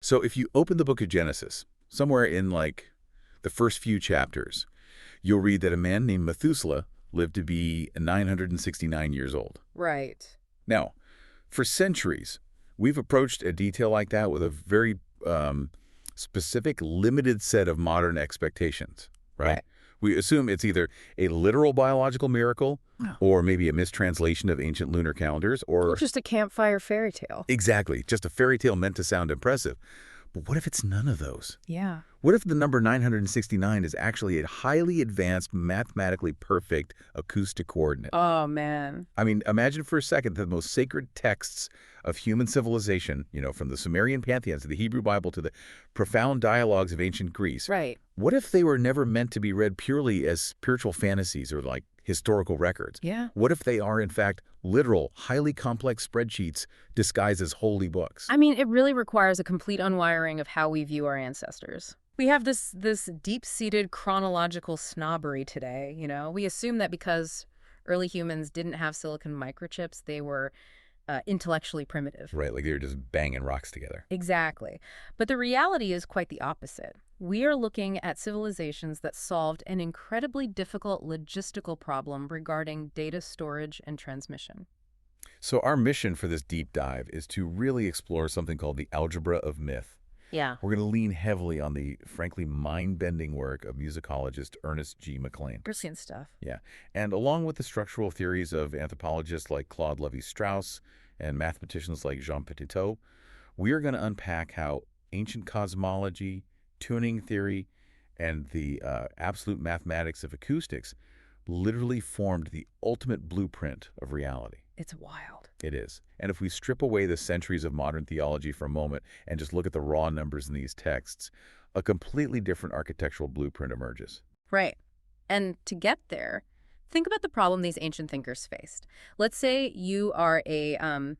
So if you open the book of Genesis, somewhere in like the first few chapters, you'll read that a man named Methuselah lived to be 969 years old. Right. Now, for centuries, we've approached a detail like that with a very specific, limited set of modern expectations, right? We assume it's either a literal biological miracle or maybe a mistranslation of ancient lunar calendars or just a campfire fairy tale. exactly, just a fairy tale meant to sound impressive. But what if it's none of those? Yeah. What if the number 969 is actually a highly advanced, mathematically perfect acoustic coordinate? Oh, man. I mean, imagine for a second the most sacred texts of human civilization, from the Sumerian pantheons to the Hebrew Bible to the profound dialogues of ancient Greece. Right. What if they were never meant to be read purely as spiritual fantasies or like historical records? Yeah. What if they are, in fact, literal, highly complex spreadsheets disguised as holy books? I mean, it really requires a complete unwiring of how we view our ancestors. We have this deep-seated chronological snobbery today, We assume that because early humans didn't have silicon microchips, they were intellectually primitive. Right, like they were just banging rocks together. Exactly. But the reality is quite the opposite. We are looking at civilizations that solved an incredibly difficult logistical problem regarding data storage and transmission. So our mission for this deep dive is to really explore something called the Algebra of Myth. Yeah. We're going to lean heavily on the, frankly, mind-bending work of musicologist Ernest G. McLain. Brilliant stuff. Yeah. And along with the structural theories of anthropologists like Claude Levi-Strauss and mathematicians like Jean Petito, we are going to unpack how ancient cosmology, tuning theory, and the absolute mathematics of acoustics literally formed the ultimate blueprint of reality. It's wild. It is. And if we strip away the centuries of modern theology for a moment and just look at the raw numbers in these texts, a completely different architectural blueprint emerges. Right. And to get there, think about the problem these ancient thinkers faced. Let's say you are a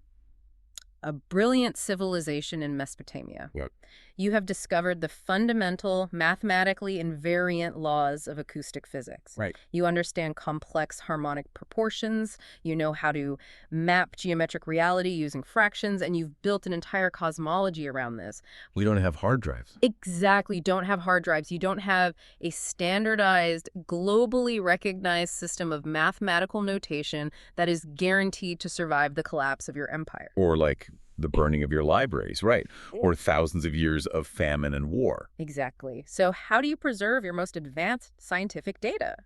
brilliant civilization in Mesopotamia. Yep. You have discovered the fundamental, mathematically invariant laws of acoustic physics. Right. You understand complex harmonic proportions. You know how to map geometric reality using fractions, and you've built an entire cosmology around this. We don't have hard drives. Exactly. You don't have hard drives. You don't have a standardized, globally recognized system of mathematical notation that is guaranteed to survive the collapse of your empire. Or like the burning of your libraries, right? Or thousands of years of famine and war. Exactly. So how do you preserve your most advanced scientific data?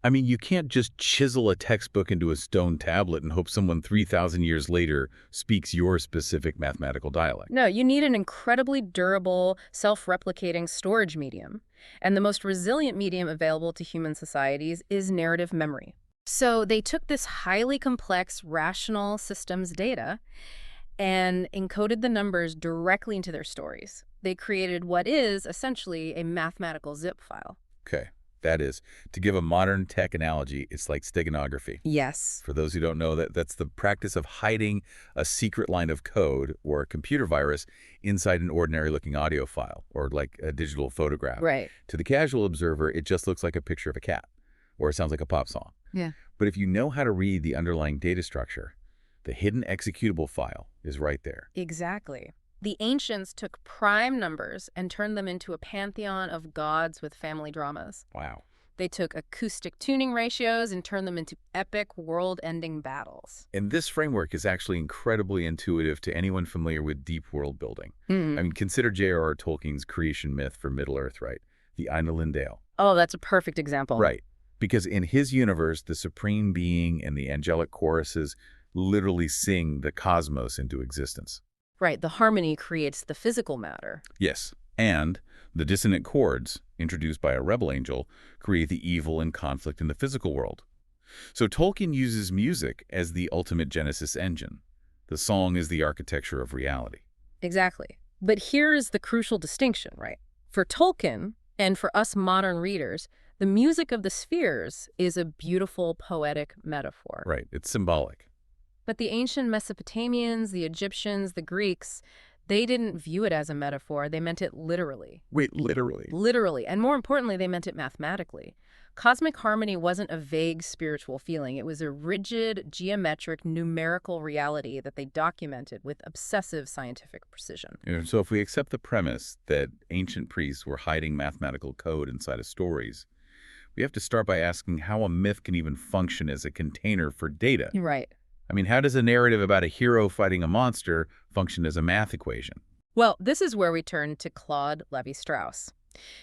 I mean, you can't just chisel a textbook into a stone tablet and hope someone 3,000 years later speaks your specific mathematical dialect. No, you need an incredibly durable, self-replicating storage medium. And the most resilient medium available to human societies is narrative memory. So they took this highly complex, rational systems data and encoded the numbers directly into their stories. They created what is essentially a mathematical zip file. Okay. That is, to give a modern tech analogy, it's like steganography. Yes. For those who don't know, that's the practice of hiding a secret line of code or a computer virus inside an ordinary-looking audio file or like a digital photograph. Right. To the casual observer, it just looks like a picture of a cat or it sounds like a pop song. Yeah. But if you know how to read the underlying data structure, the hidden executable file is right there. Exactly. The ancients took prime numbers and turned them into a pantheon of gods with family dramas. Wow. They took acoustic tuning ratios and turned them into epic world-ending battles. And this framework is actually incredibly intuitive to anyone familiar with deep world building. I mean, consider J.R.R. Tolkien's creation myth for Middle-earth, right? The Ainulin Dale. Oh, that's a perfect example. Right. Because in his universe, the supreme being and the angelic choruses literally sing the cosmos into existence. Right, the harmony creates the physical matter. Yes, and the dissonant chords, introduced by a rebel angel, create the evil and conflict in the physical world. So Tolkien uses music as the ultimate Genesis engine. The song is the architecture of reality. Exactly. But here is the crucial distinction, right? For Tolkien, and for us modern readers, the music of the spheres is a beautiful, poetic metaphor. Right, it's symbolic. But the ancient Mesopotamians, the Egyptians, the Greeks, They didn't view it as a metaphor. They meant it literally. Wait, literally? Literally. And more importantly, they meant it mathematically. Cosmic harmony wasn't a vague spiritual feeling. It was a rigid, geometric, numerical reality that they documented with obsessive scientific precision. So if we accept the premise that ancient priests were hiding mathematical code inside of stories, we have to start by asking how a myth can even function as a container for data. Right. I mean, how does a narrative about a hero fighting a monster function as a math equation? Well, this is where we turn to Claude Levi-Strauss.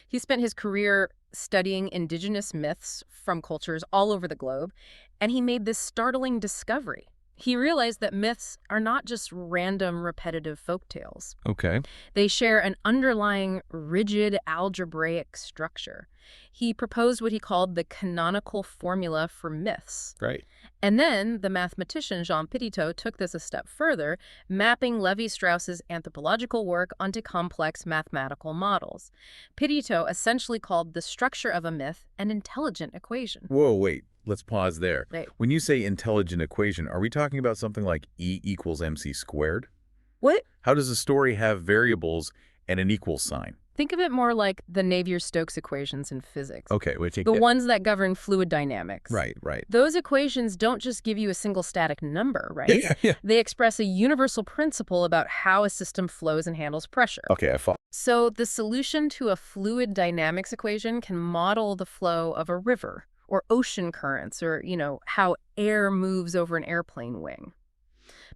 He spent his career studying indigenous myths from cultures all over the globe, and he made this startling discovery. He realized that myths are not just random, repetitive folktales. Okay. They share an underlying, rigid, algebraic structure. He proposed what he called the canonical formula for myths. Right. And then the mathematician Jean Petito took this a step further, mapping Levi-Strauss's anthropological work onto complex mathematical models. Petito essentially called the structure of a myth an intelligent equation. Whoa, wait. Let's pause there. Right. When you say intelligent equation, are we talking about something like E equals MC squared? What? How does a story have variables and an equal sign? Think of it more like the Navier-Stokes equations in physics. Okay, we take The ones that govern fluid dynamics. Right, right. Those equations don't just give you a single static number, right? Yeah. They express a universal principle about how a system flows and handles pressure. Okay, I follow. So the solution to a fluid dynamics equation can model the flow of a river or ocean currents or, how air moves over an airplane wing.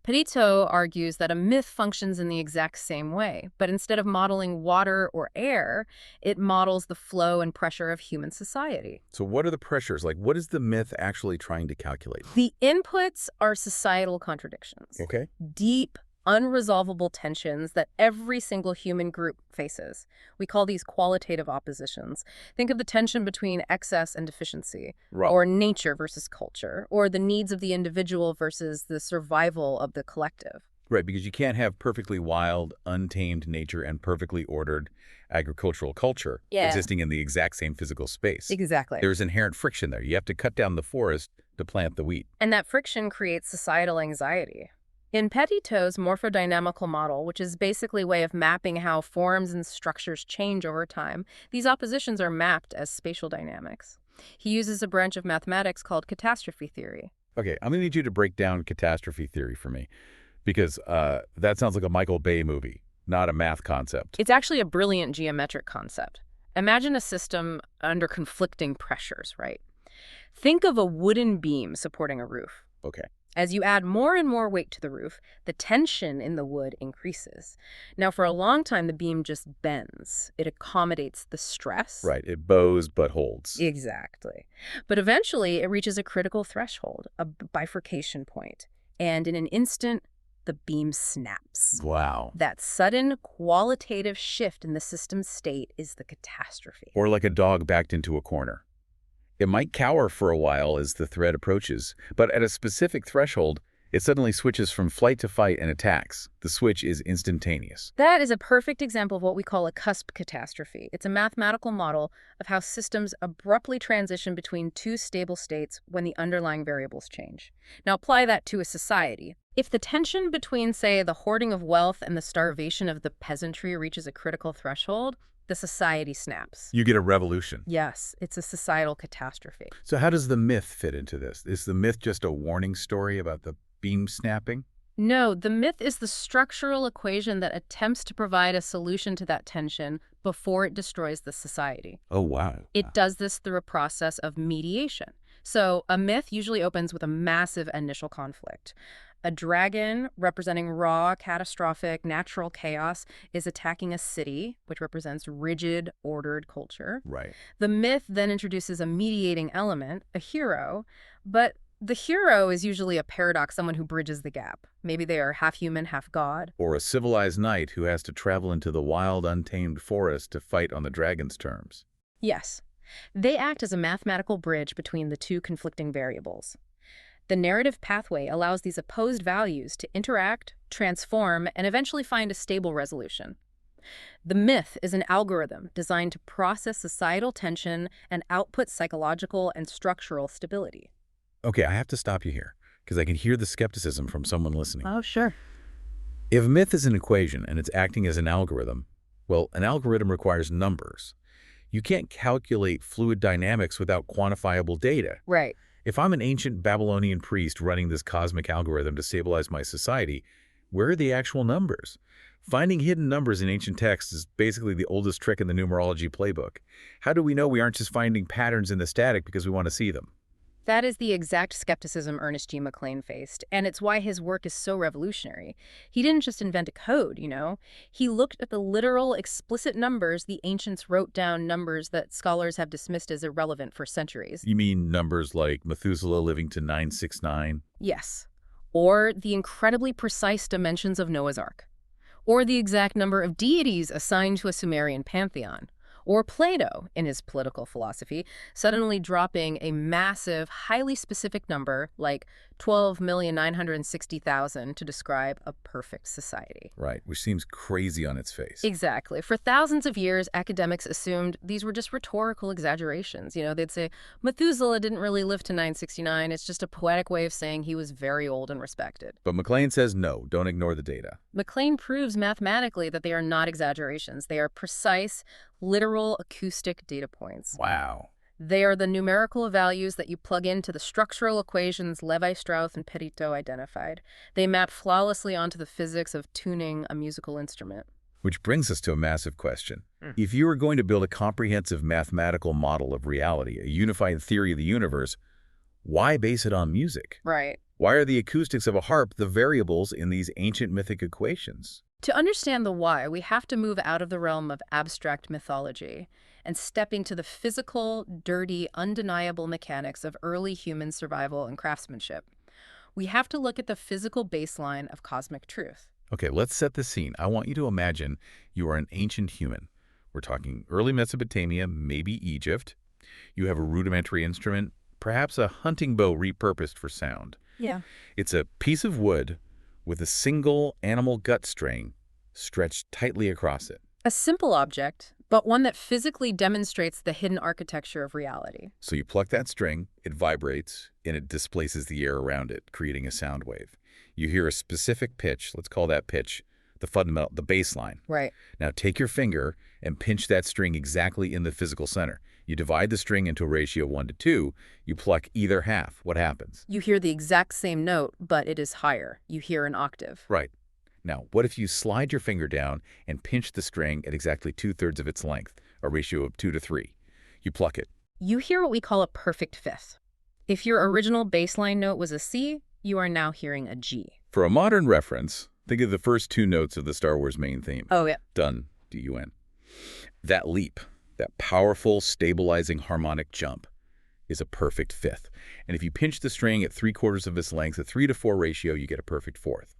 Petito argues that a myth functions in the exact same way, but instead of modeling water or air, it models the flow and pressure of human society. So what are the pressures? Like, what is the myth actually trying to calculate? The inputs are societal contradictions. Okay. Deep, unresolvable tensions that every single human group faces. We call these qualitative oppositions. Think of the tension between excess and deficiency, Right. or nature versus culture, or the needs of the individual versus the survival of the collective. Right, because you can't have perfectly wild, untamed nature and perfectly ordered agricultural culture existing in the exact same physical space. Exactly. There's inherent friction there. You have to cut down the forest to plant the wheat. And that friction creates societal anxiety. In Petito's morphodynamical model, which is basically a way of mapping how forms and structures change over time, these oppositions are mapped as spatial dynamics. He uses a branch of mathematics called catastrophe theory. Okay, I'm going to need you to break down catastrophe theory for me, because that sounds like a Michael Bay movie, not a math concept. It's actually a brilliant geometric concept. Imagine a system under conflicting pressures, right? Think of a wooden beam supporting a roof. Okay. As you add more and more weight to the roof, the tension in the wood increases. Now, for a long time, the beam just bends. It accommodates the stress. Right, it bows but holds. Exactly. But eventually, it reaches a critical threshold, a bifurcation point. And in an instant, the beam snaps. Wow. That sudden qualitative shift in the system's state is the catastrophe. Or like a dog backed into a corner. It might cower for a while as the threat approaches, but at a specific threshold, it suddenly switches from flight to fight and attacks. The switch is instantaneous. That is a perfect example of what we call a cusp catastrophe. It's a mathematical model of how systems abruptly transition between two stable states when the underlying variables change. Now apply that to a society. If the tension between, say, the hoarding of wealth and the starvation of the peasantry reaches a critical threshold, the society snaps. You get a revolution. Yes, it's a societal catastrophe. So how does the myth fit into this? Is the myth just a warning story about the beam snapping? No, the myth is the structural equation that attempts to provide a solution to that tension before it destroys the society. Oh, wow. It does this through a process of mediation. So a myth usually opens with a massive initial conflict. A dragon, representing raw, catastrophic, natural chaos, is attacking a city, which represents rigid, ordered culture. Right. The myth then introduces a mediating element, a hero, but the hero is usually a paradox, someone who bridges the gap. Maybe they are half human, half god. Or a civilized knight who has to travel into the wild, untamed forest to fight on the dragon's terms. Yes. They act as a mathematical bridge between the two conflicting variables. The narrative pathway allows these opposed values to interact, transform, and eventually find a stable resolution. The myth is an algorithm designed to process societal tension and output psychological and structural stability. Okay, I have to stop you here, because I can hear the skepticism from someone listening. Oh, sure. If myth is an equation and it's acting as an algorithm, well, an algorithm requires numbers. You can't calculate fluid dynamics without quantifiable data. Right. If I'm an ancient Babylonian priest running this cosmic algorithm to stabilize my society, where are the actual numbers? Finding hidden numbers in ancient texts is basically the oldest trick in the numerology playbook. How do we know we aren't just finding patterns in the static because we want to see them? That is the exact skepticism Ernest G. McLain faced, and it's why his work is so revolutionary. He didn't just invent a code, you know? He looked at the literal, explicit numbers the ancients wrote down, numbers that scholars have dismissed as irrelevant for centuries. You mean numbers like Methuselah living to 969? Yes. Or the incredibly precise dimensions of Noah's Ark. Or the exact number of deities assigned to a Sumerian pantheon. Or Plato, in his political philosophy, suddenly dropping a massive, highly specific number like 12,960,000 to describe a perfect society. Right, which seems crazy on its face. Exactly. For thousands of years, academics assumed these were just rhetorical exaggerations. You know, they'd say, Methuselah didn't really live to 969. It's just a poetic way of saying he was very old and respected. But McLain says no, don't ignore the data. McLain proves mathematically that they are not exaggerations. They are precise, literal acoustic data points. Wow. They are the numerical values that you plug into the structural equations Levi-Strauss and Petito identified. They map flawlessly onto the physics of tuning a musical instrument. Which brings us to a massive question. If you were going to build a comprehensive mathematical model of reality, a unified theory of the universe, why base it on music? Right. Why are the acoustics of a harp the variables in these ancient mythic equations? To understand the why, we have to move out of the realm of abstract mythology and step into the physical, dirty, undeniable mechanics of early human survival and craftsmanship. We have to look at the physical baseline of cosmic truth. Okay, let's set the scene. I want you to imagine you are an ancient human. We're talking early Mesopotamia, maybe Egypt. You have a rudimentary instrument, perhaps a hunting bow repurposed for sound. Yeah. It's a piece of wood with a single animal gut string stretched tightly across it. A simple object, but one that physically demonstrates the hidden architecture of reality. So you pluck that string, it vibrates, and it displaces the air around it, creating a sound wave. You hear a specific pitch, let's call that pitch the fundamental, the baseline. Right. Now take your finger and pinch that string exactly in the physical center. You divide the string into a ratio of 1 to 2. You pluck either half. What happens? You hear the exact same note, but it is higher. You hear an octave. Right. Now, what if you slide your finger down and pinch the string at exactly 2/3 of its length, a ratio of 2 to 3? You pluck it. You hear what we call a perfect fifth. If your original baseline note was a C, you are now hearing a G. For a modern reference, think of the first 2 notes of the Star Wars main theme. Oh, yeah. Dun, D-U-N. That leap, that powerful, stabilizing harmonic jump, is a perfect fifth. And if you pinch the string at 3/4 of its length, a 3 to 4 ratio, you get a perfect fourth.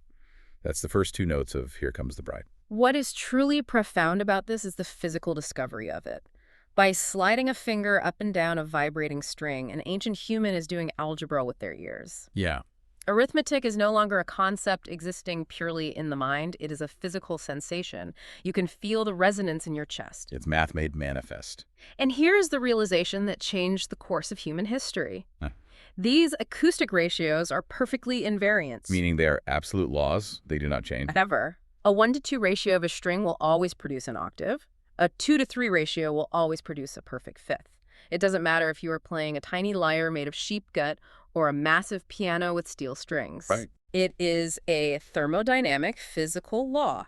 That's the first 2 notes of Here Comes the Bride. What is truly profound about this is the physical discovery of it. By sliding a finger up and down a vibrating string, an ancient human is doing algebra with their ears. Yeah. Arithmetic is no longer a concept existing purely in the mind. It is a physical sensation. You can feel the resonance in your chest. It's math made manifest. And here is the realization that changed the course of human history. Huh. These acoustic ratios are perfectly invariant. Meaning they are absolute laws, they do not change. Never. A 1 to 2 ratio of a string will always produce an octave. A 2 to 3 ratio will always produce a perfect fifth. It doesn't matter if you are playing a tiny lyre made of sheep gut or a massive piano with steel strings. Right. It is a thermodynamic physical law.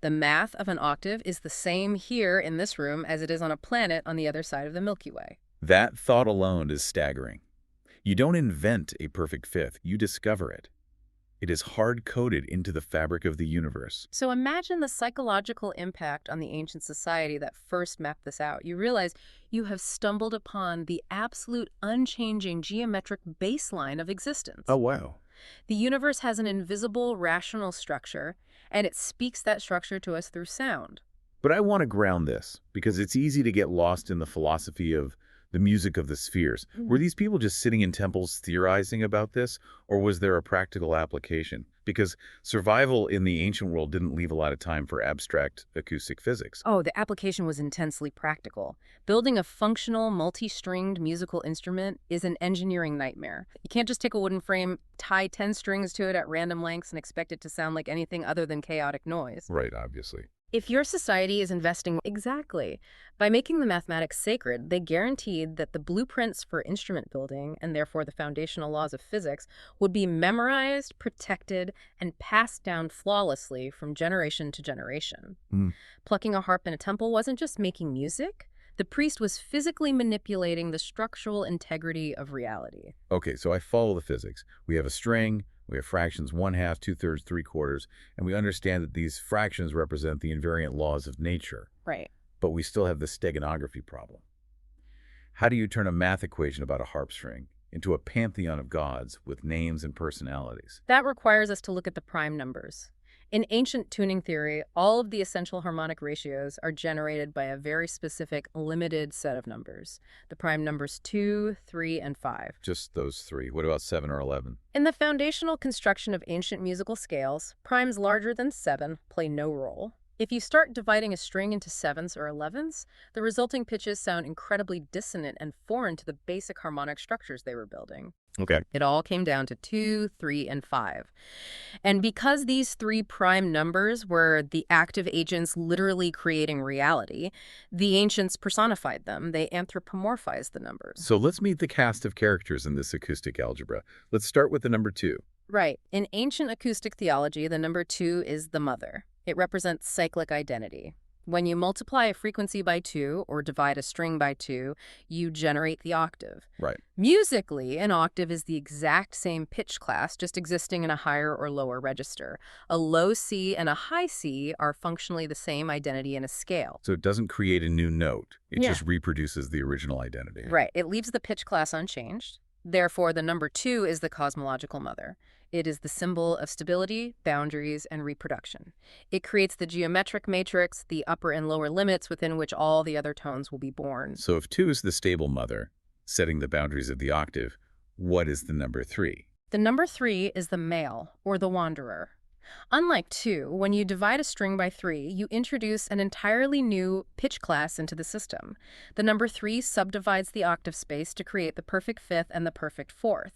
The math of an octave is the same here in this room as it is on a planet on the other side of the Milky Way. That thought alone is staggering. You don't invent a perfect fifth, you discover it. It is hard-coded into the fabric of the universe. So imagine the psychological impact on the ancient society that first mapped this out. You realize you have stumbled upon the absolute unchanging geometric baseline of existence. Oh, wow. The universe has an invisible, rational structure, and it speaks that structure to us through sound. But I want to ground this, because it's easy to get lost in the philosophy of the music of the spheres. Were these people just sitting in temples theorizing about this, or was there a practical application? Because survival in the ancient world didn't leave a lot of time for abstract acoustic physics. Oh, the application was intensely practical. Building a functional, multi-stringed musical instrument is an engineering nightmare. You can't just take a wooden frame, tie 10 strings to it at random lengths, and expect it to sound like anything other than chaotic noise. Right, obviously. If your society is investing exactly, by making the mathematics sacred, they guaranteed that the blueprints for instrument building, and therefore the foundational laws of physics, would be memorized, protected, and passed down flawlessly from generation to generation. Plucking a harp in a temple wasn't just making music. The priest was physically manipulating the structural integrity of reality. Okay, so I follow the physics. We have a string, we have fractions 1/2, 2/3, 3/4, and we understand that these fractions represent the invariant laws of nature. Right. But we still have the steganography problem. How do you turn a math equation about a harp string into a pantheon of gods with names and personalities? That requires us to look at the prime numbers. In ancient tuning theory, all of the essential harmonic ratios are generated by a very specific, limited set of numbers. The prime numbers 2, 3, and 5. Just those three. What about 7 or 11? In the foundational construction of ancient musical scales, primes larger than 7 play no role. If you start dividing a string into 7s or 11s, the resulting pitches sound incredibly dissonant and foreign to the basic harmonic structures they were building. Okay. It all came down to 2, 3, and 5. And because these three prime numbers were the active agents literally creating reality, the ancients personified them. They anthropomorphized the numbers. So let's meet the cast of characters in this acoustic algebra. Let's start with the number 2. Right. In ancient acoustic theology, the number 2 is the mother. It represents cyclic identity. When you multiply a frequency by 2 or divide a string by 2, you generate the octave. Right. Musically, an octave is the exact same pitch class, just existing in a higher or lower register. A low C and a high C are functionally the same identity in a scale. So it doesn't create a new note. It Yeah. just reproduces the original identity. Right. It leaves the pitch class unchanged. Therefore, the number 2 is the cosmological mother. It is the symbol of stability, boundaries, and reproduction. It creates the geometric matrix, the upper and lower limits within which all the other tones will be born. So if 2 is the stable mother, setting the boundaries of the octave, what is the number 3? The number 3 is the male, or the wanderer. Unlike 2, when you divide a string by 3, you introduce an entirely new pitch class into the system. The number 3 subdivides the octave space to create the perfect fifth and the perfect fourth.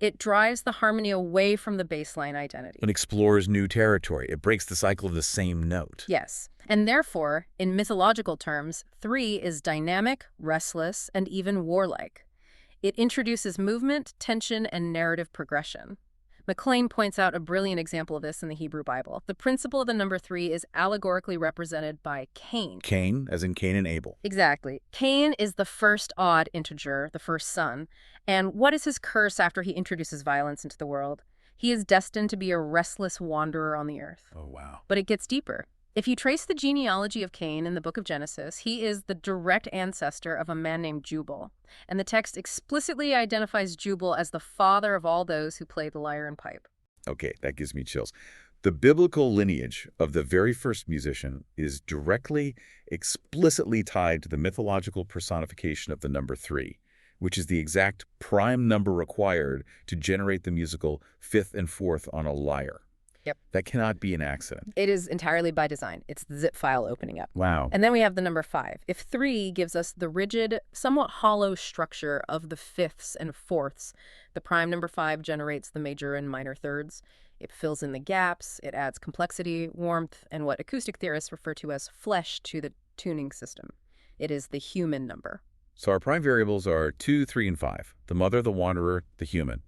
It drives the harmony away from the baseline identity. It explores new territory. It breaks the cycle of the same note. Yes, and therefore, in mythological terms, 3 is dynamic, restless, and even warlike. It introduces movement, tension, and narrative progression. McLain points out a brilliant example of this in the Hebrew Bible. The principle of the number 3 is allegorically represented by Cain. Cain, as in Cain and Abel. Exactly. Cain is the first odd integer, the first son. And what is his curse after he introduces violence into the world? He is destined to be a restless wanderer on the earth. Oh, wow. But it gets deeper. If you trace the genealogy of Cain in the book of Genesis, he is the direct ancestor of a man named Jubal. And the text explicitly identifies Jubal as the father of all those who play the lyre and pipe. Okay, that gives me chills. The biblical lineage of the very first musician is directly, explicitly tied to the mythological personification of the number 3, which is the exact prime number required to generate the musical fifth and fourth on a lyre. Yep. That cannot be an accident. It is entirely by design. It's the zip file opening up. Wow. And then we have the number 5. If 3 gives us the rigid, somewhat hollow structure of the fifths and fourths, the prime number 5 generates the major and minor thirds. It fills in the gaps, it adds complexity, warmth, and what acoustic theorists refer to as flesh to the tuning system. It is the human number. So our prime variables are 2, 3, and 5. The mother, the wanderer, the human.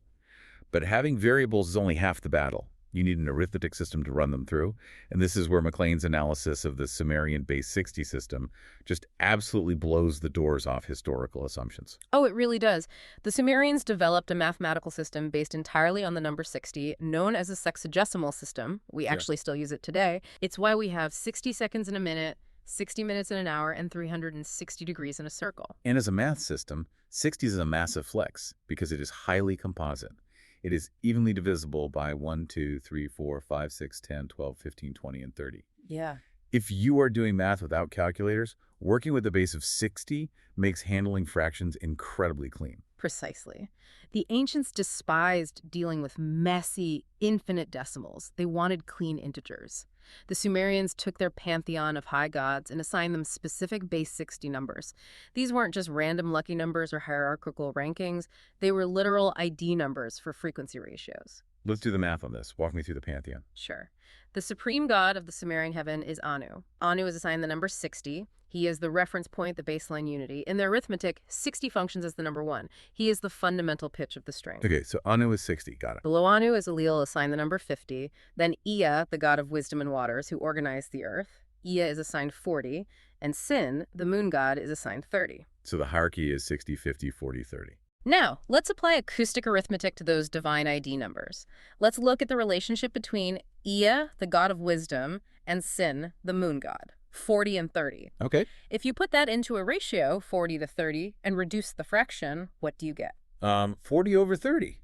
But having variables is only half the battle. You need an arithmetic system to run them through. And this is where McLain's analysis of the Sumerian base 60 system just absolutely blows the doors off historical assumptions. Oh, it really does. The Sumerians developed a mathematical system based entirely on the number 60, known as a sexagesimal system. We actually still use it today. It's why we have 60 seconds in a minute, 60 minutes in an hour, and 360 degrees in a circle. And as a math system, 60 is a massive flex because it is highly composite. It is evenly divisible by 1, 2, 3, 4, 5, 6, 10, 12, 15, 20, and 30. Yeah. If you are doing math without calculators, working with a base of 60 makes handling fractions incredibly clean. Precisely. The ancients despised dealing with messy, infinite decimals. They wanted clean integers. The Sumerians took their pantheon of high gods and assigned them specific base 60 numbers. These weren't just random lucky numbers or hierarchical rankings. They were literal ID numbers for frequency ratios. Let's do the math on this. Walk me through the pantheon. Sure. The supreme god of the Sumerian heaven is Anu. Anu is assigned the number 60. He is the reference point, the baseline unity. In the arithmetic, 60 functions as the number 1. He is the fundamental pitch of the string. Okay, so Anu is 60. Got it. Below Anu is Elil, assigned the number 50. Then Ea, the god of wisdom and waters, who organized the earth. Ea is assigned 40. And Sin, the moon god, is assigned 30. So the hierarchy is 60, 50, 40, 30. Now, let's apply acoustic arithmetic to those divine ID numbers. Let's look at the relationship between Ea, the god of wisdom, and Sin, the moon god, 40 and 30. Okay. If you put that into a ratio, 40 to 30, and reduce the fraction, what do you get? 40 over 30.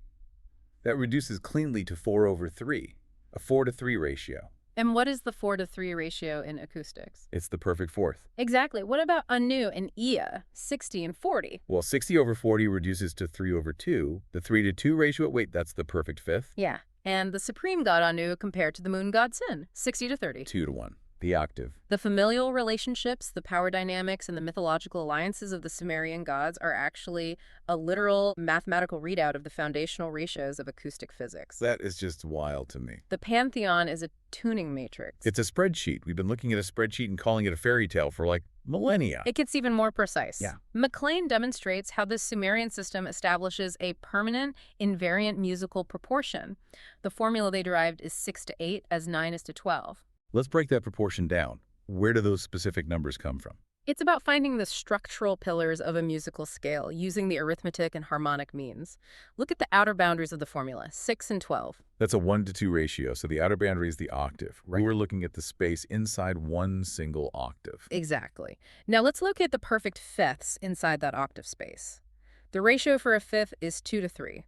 That reduces cleanly to 4 over 3, a 4 to 3 ratio. And what is the 4 to 3 ratio in acoustics? It's the perfect fourth. Exactly. What about Anu and Ea, 60 and 40? Well, 60 over 40 reduces to 3 over 2. The 3 to 2 ratio, wait, that's the perfect fifth. Yeah. And the supreme god Anu compared to the moon god Sin, 60 to 30. 2 to 1. The octave. The familial relationships, the power dynamics, and the mythological alliances of the Sumerian gods are actually a literal mathematical readout of the foundational ratios of acoustic physics. That is just wild to me. The pantheon is a tuning matrix. It's a spreadsheet. We've been looking at a spreadsheet and calling it a fairy tale for like millennia. It gets even more precise. Yeah. McLain demonstrates how this Sumerian system establishes a permanent invariant musical proportion. The formula they derived is 6 to 8 as 9 is to 12. Let's break that proportion down. Where do those specific numbers come from? It's about finding the structural pillars of a musical scale using the arithmetic and harmonic means. Look at the outer boundaries of the formula, 6 and 12. That's a 1 to 2 ratio, so the outer boundary is the octave. Right. We're looking at the space inside one single octave. Exactly. Now let's locate the perfect fifths inside that octave space. The ratio for a fifth is 2 to 3.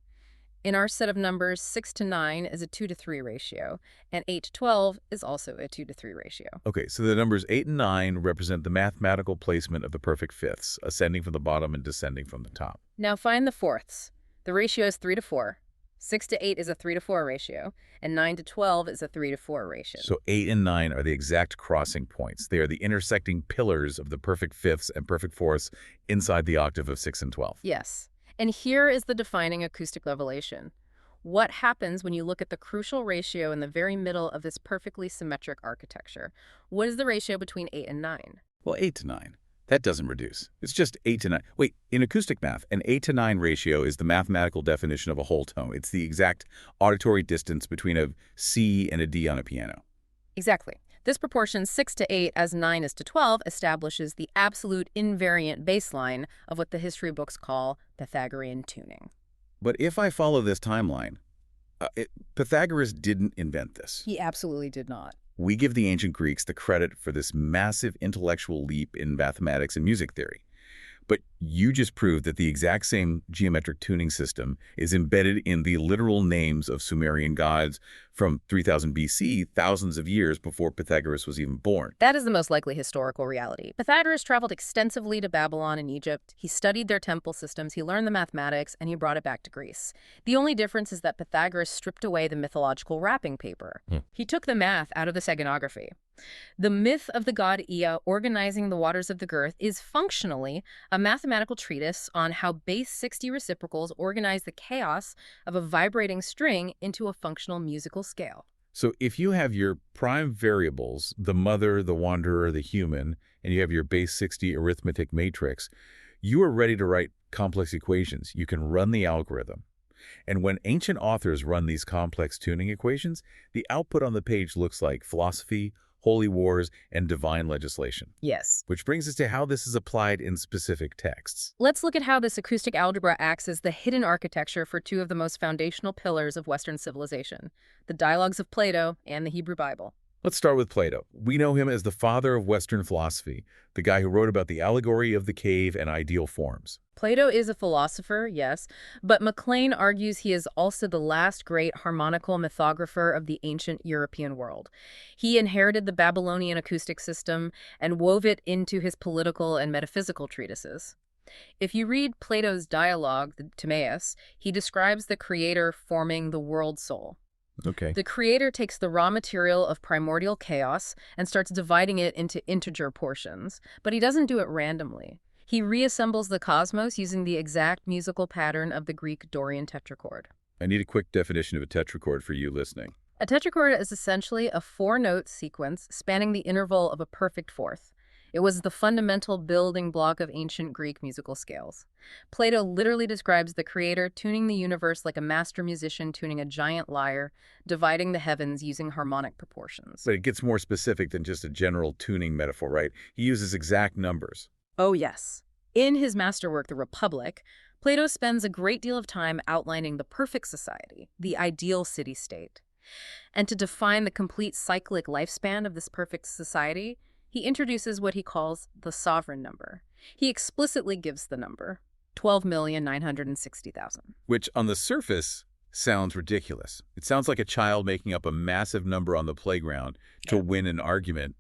In our set of numbers, 6 to 9 is a 2 to 3 ratio, and 8 to 12 is also a 2 to 3 ratio. Okay, so the numbers 8 and 9 represent the mathematical placement of the perfect fifths, ascending from the bottom and descending from the top. Now find the fourths. The ratio is 3 to 4. 6 to 8 is a 3 to 4 ratio, and 9 to 12 is a 3 to 4 ratio. So 8 and 9 are the exact crossing points. They are the intersecting pillars of the perfect fifths and perfect fourths inside the octave of 6 and 12. Yes. And here is the defining acoustic revelation. What happens when you look at the crucial ratio in the very middle of this perfectly symmetric architecture? What is the ratio between 8 and 9? Well, 8 to 9. That doesn't reduce. It's just 8 to 9. Wait, in acoustic math, an 8 to 9 ratio is the mathematical definition of a whole tone. It's the exact auditory distance between a C and a D on a piano. Exactly. This proportion 6 to 8 as 9 is to 12 establishes the absolute invariant baseline of what the history books call Pythagorean tuning. But if I follow this timeline, Pythagoras didn't invent this. He absolutely did not. We give the ancient Greeks the credit for this massive intellectual leap in mathematics and music theory. But you just proved that the exact same geometric tuning system is embedded in the literal names of Sumerian gods from 3000 BC, thousands of years before Pythagoras was even born. That is the most likely historical reality. Pythagoras traveled extensively to Babylon and Egypt. He studied their temple systems, he learned the mathematics, and he brought it back to Greece. The only difference is that Pythagoras stripped away the mythological wrapping paper. He took the math out of the steganography. The myth of the god Ea organizing the waters of the girth is functionally a mathematical treatise on how base 60 reciprocals organize the chaos of a vibrating string into a functional musical scale. So if you have your prime variables, the mother, the wanderer, the human, and you have your base 60 arithmetic matrix, you are ready to write complex equations. You can run the algorithm. And when ancient authors run these complex tuning equations, the output on the page looks like philosophy, holy wars, and divine legislation. Yes. Which brings us to how this is applied in specific texts. Let's look at how this acoustic algebra acts as the hidden architecture for two of the most foundational pillars of Western civilization, the dialogues of Plato and the Hebrew Bible. Let's start with Plato. We know him as the father of Western philosophy, the guy who wrote about the allegory of the cave and ideal forms. Plato is a philosopher, yes, but McLain argues he is also the last great harmonical mythographer of the ancient European world. He inherited the Babylonian acoustic system and wove it into his political and metaphysical treatises. If you read Plato's dialogue, the Timaeus, he describes the creator forming the world soul. Okay. The creator takes the raw material of primordial chaos and starts dividing it into integer portions, but he doesn't do it randomly. He reassembles the cosmos using the exact musical pattern of the Greek Dorian tetrachord. I need a quick definition of a tetrachord for you listening. A tetrachord is essentially a four-note sequence spanning the interval of a perfect fourth. It was the fundamental building block of ancient Greek musical scales. Plato literally describes the creator tuning the universe like a master musician tuning a giant lyre, dividing the heavens using harmonic proportions. But it gets more specific than just a general tuning metaphor, right? He uses exact numbers. Oh, yes. In his masterwork, The Republic, Plato spends a great deal of time outlining the perfect society, the ideal city-state. And to define the complete cyclic lifespan of this perfect society, he introduces what he calls the sovereign number. He explicitly gives the number, 12,960,000. Which, on the surface, sounds ridiculous. It sounds like a child making up a massive number on the playground to win an argument.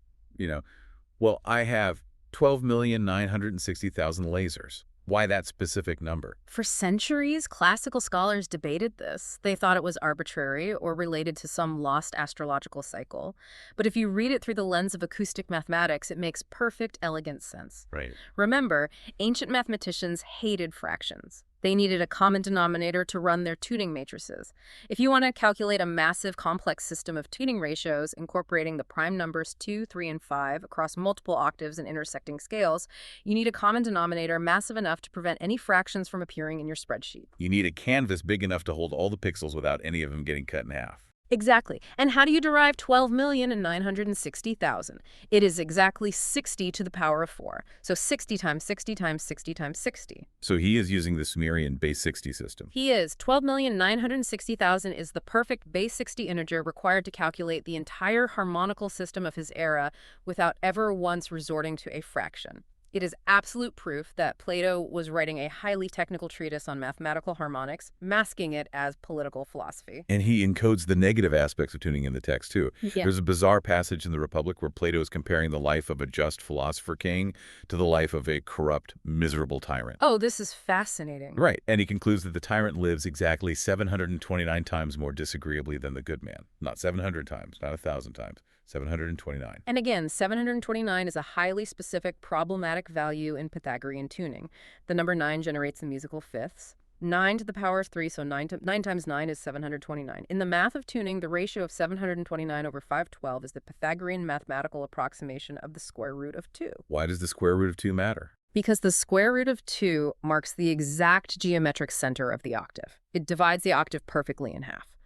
Well, I have 12,960,000 lasers. Why that specific number? For centuries, classical scholars debated this. They thought it was arbitrary or related to some lost astrological cycle. But if you read it through the lens of acoustic mathematics, it makes perfect, elegant sense. Right. Remember, ancient mathematicians hated fractions. They needed a common denominator to run their tuning matrices. If you want to calculate a massive complex system of tuning ratios incorporating the prime numbers 2, 3, and 5 across multiple octaves and intersecting scales, you need a common denominator massive enough to prevent any fractions from appearing in your spreadsheet. You need a canvas big enough to hold all the pixels without any of them getting cut in half. Exactly. And how do you derive 12,960,000? It is exactly 60 to the power of 4. So 60 times 60 times 60 times 60. So he is using the Sumerian base 60 system. He is. 12,960,000 is the perfect base 60 integer required to calculate the entire harmonical system of his era without ever once resorting to a fraction. It is absolute proof that Plato was writing a highly technical treatise on mathematical harmonics, masking it as political philosophy. And he encodes the negative aspects of tuning in the text, too. Yeah. There's a bizarre passage in the Republic where Plato is comparing the life of a just philosopher king to the life of a corrupt, miserable tyrant. Oh, this is fascinating. Right. And he concludes that the tyrant lives exactly 729 times more disagreeably than the good man. Not 700 times, not 1,000 times. 729. And again, 729 is a highly specific problematic value in Pythagorean tuning. The number 9 generates the musical fifths. 9 to the power of 3, so 9 times 9 is 729. In the math of tuning, the ratio of 729 over 512 is the Pythagorean mathematical approximation of the square root of 2. Why does the square root of 2 matter? Because the square root of 2 marks the exact geometric center of the octave. It divides the octave perfectly in half.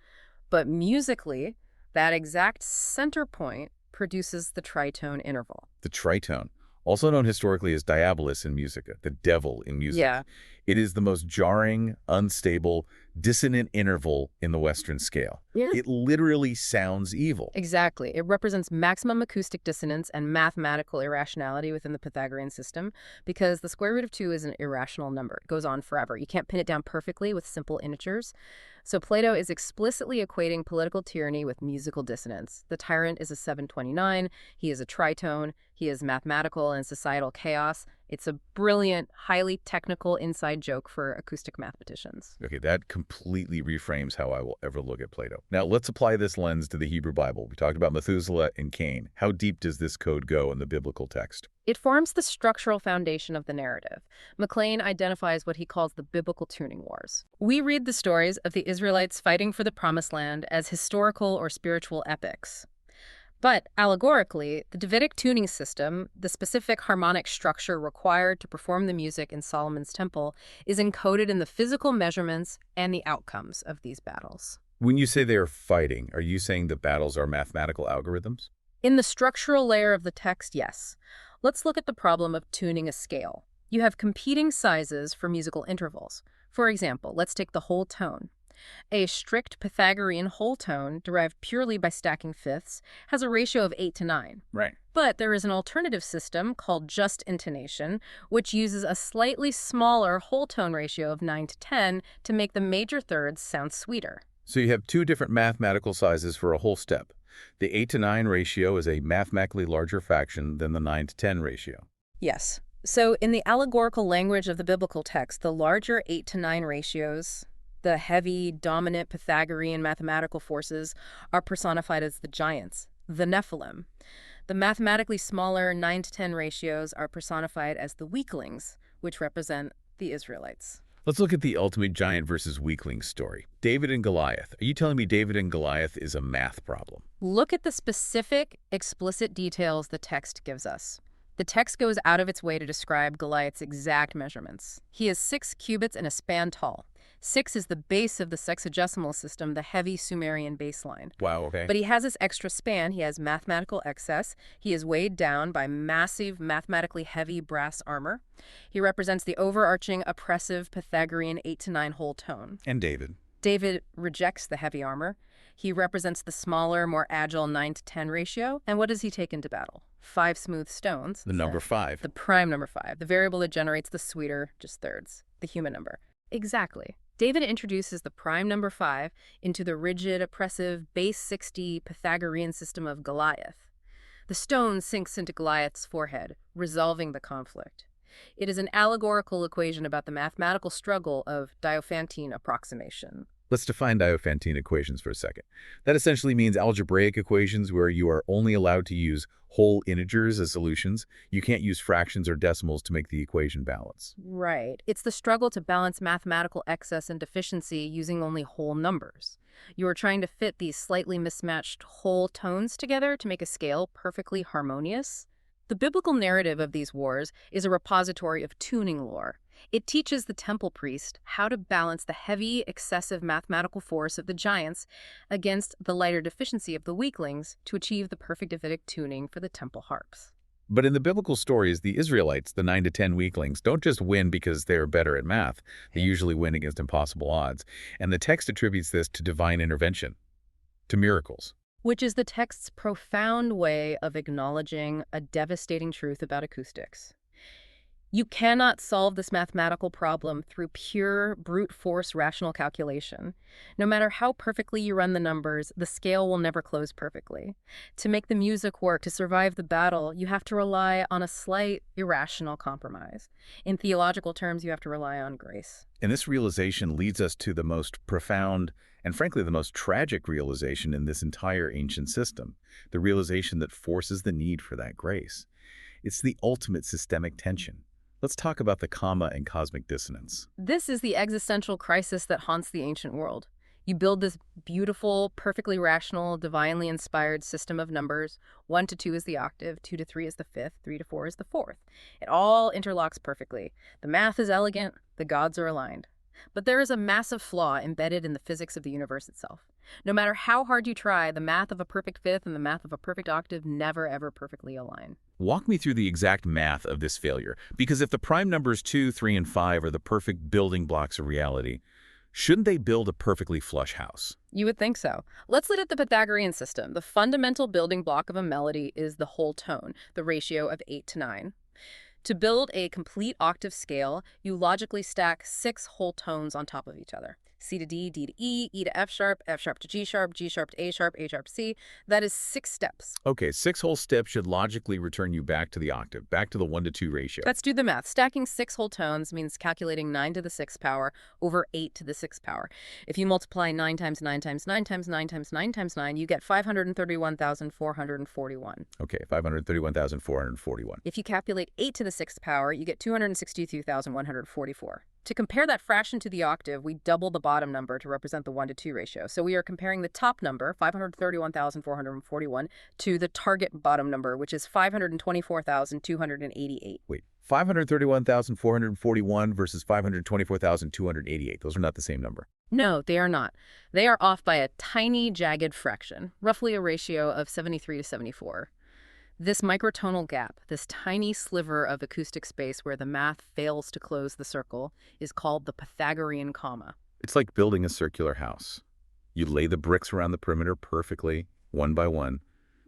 But musically, that exact center point produces the tritone interval. The tritone, also known historically as diabolus in musica, the devil in music. Yeah. It is the most jarring, unstable, dissonant interval in the Western scale. Yeah. It literally sounds evil. Exactly. It represents maximum acoustic dissonance and mathematical irrationality within the Pythagorean system because the square root of 2 is an irrational number. It goes on forever. You can't pin it down perfectly with simple integers. So Plato is explicitly equating political tyranny with musical dissonance. The tyrant is a 729. He is a tritone. He is mathematical and societal chaos. It's a brilliant, highly technical inside joke for acoustic mathematicians. Okay, that completely reframes how I will ever look at Plato. Now, let's apply this lens to the Hebrew Bible. We talked about Methuselah and Cain. How deep does this code go in the biblical text? It forms the structural foundation of the narrative. McLain identifies what he calls the biblical tuning wars. We read the stories of the Israelites fighting for the Promised Land as historical or spiritual epics. But allegorically, the Davidic tuning system, the specific harmonic structure required to perform the music in Solomon's temple, is encoded in the physical measurements and the outcomes of these battles. When you say they are fighting, are you saying the battles are mathematical algorithms? In the structural layer of the text, yes. Let's look at the problem of tuning a scale. You have competing sizes for musical intervals. For example, let's take the whole tone. A strict Pythagorean whole tone, derived purely by stacking fifths, has a ratio of 8 to 9. Right. But there is an alternative system called just intonation, which uses a slightly smaller whole tone ratio of 9 to 10 to make the major thirds sound sweeter. So you have two different mathematical sizes for a whole step. The 8 to 9 ratio is a mathematically larger fraction than the 9 to 10 ratio. Yes. So in the allegorical language of the biblical text, the larger 8 to 9 ratios, the heavy, dominant Pythagorean mathematical forces, are personified as the giants, the Nephilim. The mathematically smaller 9 to 10 ratios are personified as the weaklings, which represent the Israelites. Let's look at the ultimate giant versus weakling story. David and Goliath. Are you telling me David and Goliath is a math problem? Look at the specific, explicit details the text gives us. The text goes out of its way to describe Goliath's exact measurements. He is 6 cubits and a span tall. 6 is the base of the sexagesimal system, the heavy Sumerian baseline. Wow, okay. But he has this extra span. He has mathematical excess. He is weighed down by massive, mathematically heavy brass armor. He represents the overarching, oppressive Pythagorean 8 to 9 whole tone. And David? David rejects the heavy armor. He represents the smaller, more agile 9 to 10 ratio. And what does he take into battle? 5 smooth stones. The number 5. The prime number 5. The variable that generates the sweeter, just thirds. The human number. Exactly. David introduces the prime number 5 into the rigid, oppressive, base 60 Pythagorean system of Goliath. The stone sinks into Goliath's forehead, resolving the conflict. It is an allegorical equation about the mathematical struggle of Diophantine approximation. Let's define Diophantine equations for a second. That essentially means algebraic equations where you are only allowed to use whole integers as solutions. You can't use fractions or decimals to make the equation balance. Right. It's the struggle to balance mathematical excess and deficiency using only whole numbers. You are trying to fit these slightly mismatched whole tones together to make a scale perfectly harmonious. The biblical narrative of these wars is a repository of tuning lore. It teaches the temple priest how to balance the heavy, excessive mathematical force of the giants against the lighter deficiency of the weaklings to achieve the perfect Davidic tuning for the temple harps. But in the biblical stories, the Israelites, the 9 to 10 weaklings, don't just win because they're better at math. They usually win against impossible odds. And the text attributes this to divine intervention, to miracles. Which is the text's profound way of acknowledging a devastating truth about acoustics. You cannot solve this mathematical problem through pure, brute force rational calculation. No matter how perfectly you run the numbers, the scale will never close perfectly. To make the music work, to survive the battle, you have to rely on a slight, irrational compromise. In theological terms, you have to rely on grace. And this realization leads us to the most profound and frankly the most tragic realization in this entire ancient system, the realization that forces the need for that grace. It's the ultimate systemic tension. Let's talk about the comma and cosmic dissonance. This is the existential crisis that haunts the ancient world. You build this beautiful, perfectly rational, divinely inspired system of numbers. 1 to 2 is the octave, 2 to 3 is the fifth, 3 to 4 is the fourth. It all interlocks perfectly. The math is elegant, the gods are aligned. But there is a massive flaw embedded in the physics of the universe itself. No matter how hard you try, the math of a perfect fifth and the math of a perfect octave never ever perfectly align. Walk me through the exact math of this failure, because if the prime numbers 2, 3, and 5 are the perfect building blocks of reality, shouldn't they build a perfectly flush house? You would think so. Let's look at the Pythagorean system. The fundamental building block of a melody is the whole tone, the ratio of 8 to 9. To build a complete octave scale, you logically stack 6 whole tones on top of each other. C to D, D to E, E to F sharp to G sharp to A sharp to C. That is 6 steps. Okay, 6 whole steps should logically return you back to the octave, back to the 1 to 2 ratio. Let's do the math. Stacking 6 whole tones means calculating 9 to the 6th power over 8 to the 6th power. If you multiply 9 times 9 times 9 times 9 times 9 times 9, you get 531,441. Okay, 531,441. If you calculate 8 to the 6th power, you get 262,144. To compare that fraction to the octave, we double the bottom number to represent the 1 to 2 ratio. So we are comparing the top number, 531,441, to the target bottom number, which is 524,288. Wait, 531,441 versus 524,288. Those are not the same number. No, they are not. They are off by a tiny, jagged fraction, roughly a ratio of 73 to 74. This microtonal gap, this tiny sliver of acoustic space where the math fails to close the circle, is called the Pythagorean comma. It's like building a circular house. You lay the bricks around the perimeter perfectly, one by one,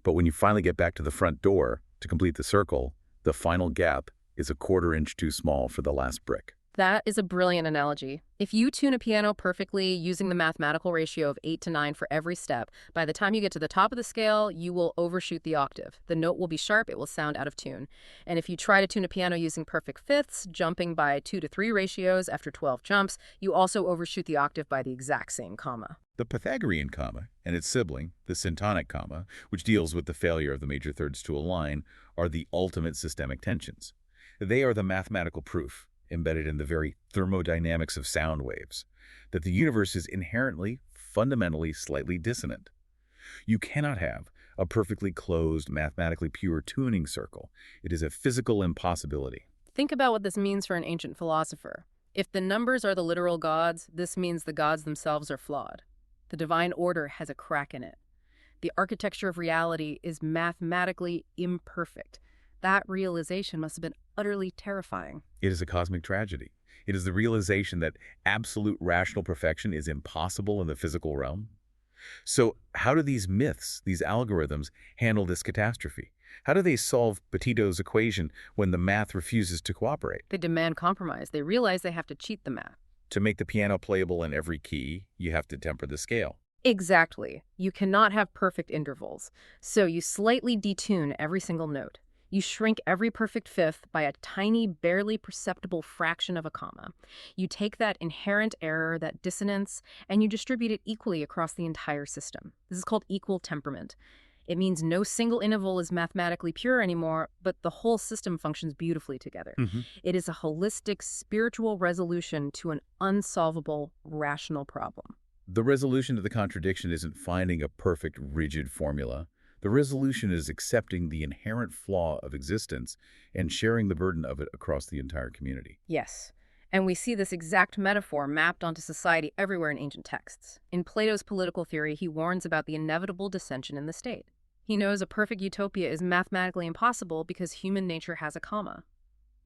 but when you finally get back to the front door to complete the circle, the final gap is a quarter-inch too small for the last brick. That is a brilliant analogy. If you tune a piano perfectly using the mathematical ratio of 8 to 9 for every step, by the time you get to the top of the scale, you will overshoot the octave. The note will be sharp, it will sound out of tune. And if you try to tune a piano using perfect fifths, jumping by 2 to 3 ratios after 12 jumps, you also overshoot the octave by the exact same comma. The Pythagorean comma and its sibling, the syntonic comma, which deals with the failure of the major thirds to align, are the ultimate systemic tensions. They are the mathematical proof, embedded in the very thermodynamics of sound waves, that the universe is inherently, fundamentally, slightly dissonant. You cannot have a perfectly closed, mathematically pure tuning circle. It is a physical impossibility. Think about what this means for an ancient philosopher. If the numbers are the literal gods, this means the gods themselves are flawed. The divine order has a crack in it. The architecture of reality is mathematically imperfect. That realization must have been utterly terrifying. It is a cosmic tragedy. It is the realization that absolute rational perfection is impossible in the physical realm. So how do these myths, these algorithms, handle this catastrophe? How do they solve Petito's equation when the math refuses to cooperate? They demand compromise. They realize they have to cheat the math. To make the piano playable in every key, you have to temper the scale. Exactly. You cannot have perfect intervals. So you slightly detune every single note. You shrink every perfect fifth by a tiny, barely perceptible fraction of a comma. You take that inherent error, that dissonance, and you distribute it equally across the entire system. This is called equal temperament. It means no single interval is mathematically pure anymore, but the whole system functions beautifully together. It is a holistic, spiritual resolution to an unsolvable, rational problem. The resolution to the contradiction isn't finding a perfect, rigid formula. The resolution is accepting the inherent flaw of existence and sharing the burden of it across the entire community. Yes. And we see this exact metaphor mapped onto society everywhere in ancient texts. In Plato's political theory, he warns about the inevitable dissension in the state. He knows a perfect utopia is mathematically impossible because human nature has a comma.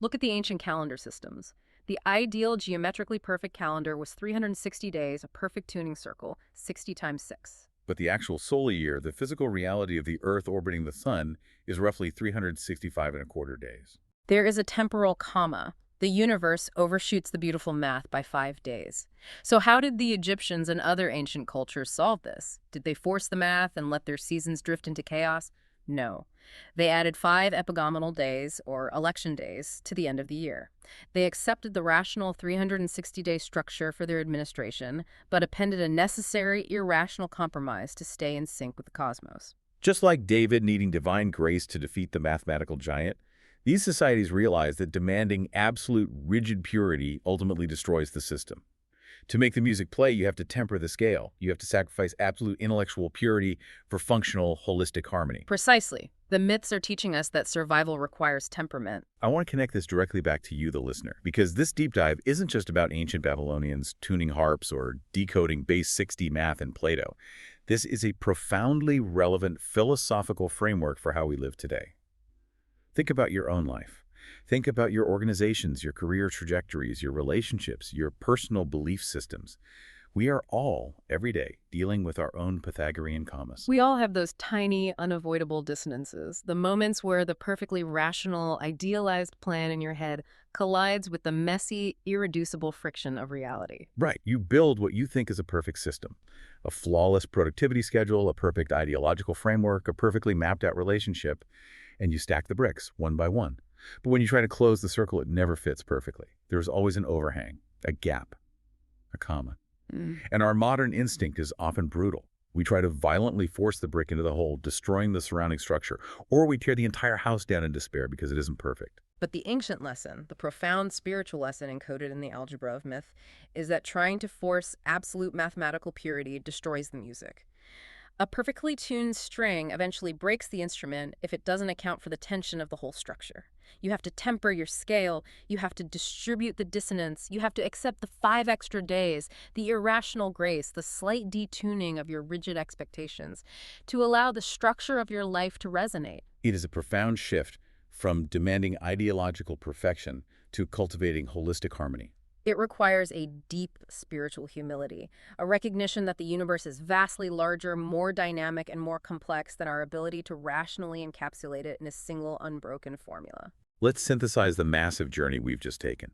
Look at the ancient calendar systems. The ideal geometrically perfect calendar was 360 days, a perfect tuning circle, 60 times 6. But the actual solar year, the physical reality of the Earth orbiting the Sun, is roughly 365.25 days. There is a temporal comma. The universe overshoots the beautiful math by 5 days. So how did the Egyptians and other ancient cultures solve this? Did they force the math and let their seasons drift into chaos? No. They added 5 epigomenal days, or election days, to the end of the year. They accepted the rational 360-day structure for their administration, but appended a necessary, irrational compromise to stay in sync with the cosmos. Just like David needing divine grace to defeat the mathematical giant, these societies realize that demanding absolute, rigid purity ultimately destroys the system. To make the music play, you have to temper the scale. You have to sacrifice absolute intellectual purity for functional, holistic harmony. Precisely. The myths are teaching us that survival requires temperament. I want to connect this directly back to you, the listener, because this deep dive isn't just about ancient Babylonians tuning harps or decoding base 60 math in Plato. This is a profoundly relevant philosophical framework for how we live today. Think about your own life. Think about your organizations, your career trajectories, your relationships, your personal belief systems. We are all, every day, dealing with our own Pythagorean commas. We all have those tiny, unavoidable dissonances, the moments where the perfectly rational, idealized plan in your head collides with the messy, irreducible friction of reality. Right. You build what you think is a perfect system. A flawless productivity schedule, a perfect ideological framework, a perfectly mapped out relationship, and you stack the bricks one by one. But when you try to close the circle, it never fits perfectly. There's always an overhang, a gap, a comma. And our modern instinct is often brutal. We try to violently force the brick into the hole, destroying the surrounding structure, or we tear the entire house down in despair because it isn't perfect. But the ancient lesson, the profound spiritual lesson encoded in the Algebra of Myth, is that trying to force absolute mathematical purity destroys the music. A perfectly tuned string eventually breaks the instrument if it doesn't account for the tension of the whole structure. You have to temper your scale, you have to distribute the dissonance, you have to accept the 5 extra days, the irrational grace, the slight detuning of your rigid expectations, to allow the structure of your life to resonate. It is a profound shift from demanding ideological perfection to cultivating holistic harmony. It requires a deep spiritual humility, a recognition that the universe is vastly larger, more dynamic, and more complex than our ability to rationally encapsulate it in a single unbroken formula. Let's synthesize the massive journey we've just taken.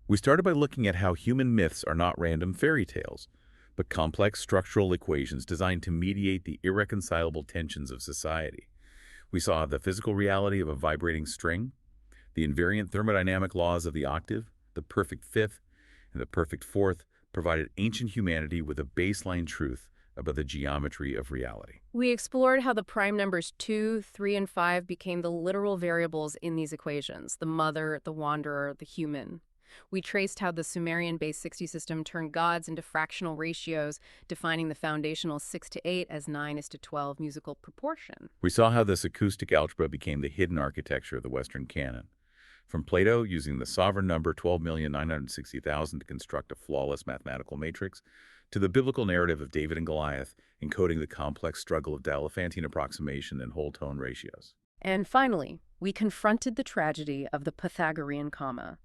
We started by looking at how human myths are not random fairy tales, but complex structural equations designed to mediate the irreconcilable tensions of society. We saw the physical reality of a vibrating string, the invariant thermodynamic laws of the octave, the perfect fifth, and the perfect fourth provided ancient humanity with a baseline truth about the geometry of reality. We explored how the prime numbers 2, 3, and 5 became the literal variables in these equations: the mother, the wanderer, the human. We traced how the Sumerian base 60 system turned gods into fractional ratios, defining the foundational 6 to 8 as 9 is to 12 musical proportion. We saw how this acoustic algebra became the hidden architecture of the Western canon. From Plato using the sovereign number 12,960,000 to construct a flawless mathematical matrix, to the biblical narrative of David and Goliath, encoding the complex struggle of Delafonteine approximation and whole tone ratios. And finally, we confronted the tragedy of the Pythagorean comma.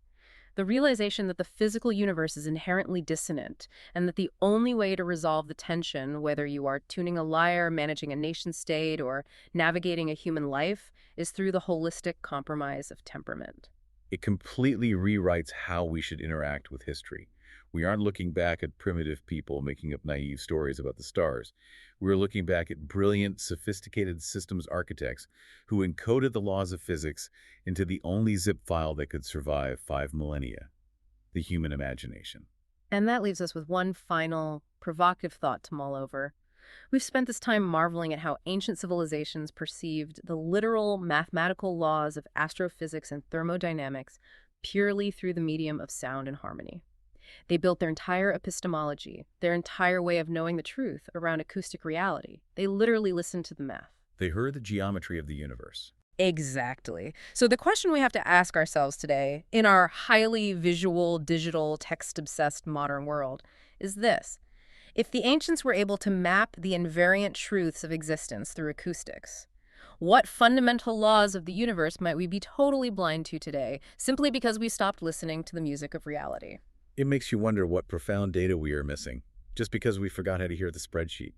The realization that the physical universe is inherently dissonant, and that the only way to resolve the tension, whether you are tuning a lyre, managing a nation-state, or navigating a human life, is through the holistic compromise of temperament. It completely rewrites how we should interact with history. We aren't looking back at primitive people making up naive stories about the stars. We're looking back at brilliant, sophisticated systems architects who encoded the laws of physics into the only zip file that could survive 5 millennia: the human imagination. And that leaves us with one final, provocative thought to mull over. We've spent this time marveling at how ancient civilizations perceived the literal mathematical laws of astrophysics and thermodynamics purely through the medium of sound and harmony. They built their entire epistemology, their entire way of knowing the truth, around acoustic reality. They literally listened to the math. They heard the geometry of the universe. Exactly. So the question we have to ask ourselves today, in our highly visual, digital, text-obsessed modern world, is this. If the ancients were able to map the invariant truths of existence through acoustics, what fundamental laws of the universe might we be totally blind to today, simply because we stopped listening to the music of reality? It makes you wonder what profound data we are missing, just because we forgot how to hear the spreadsheet.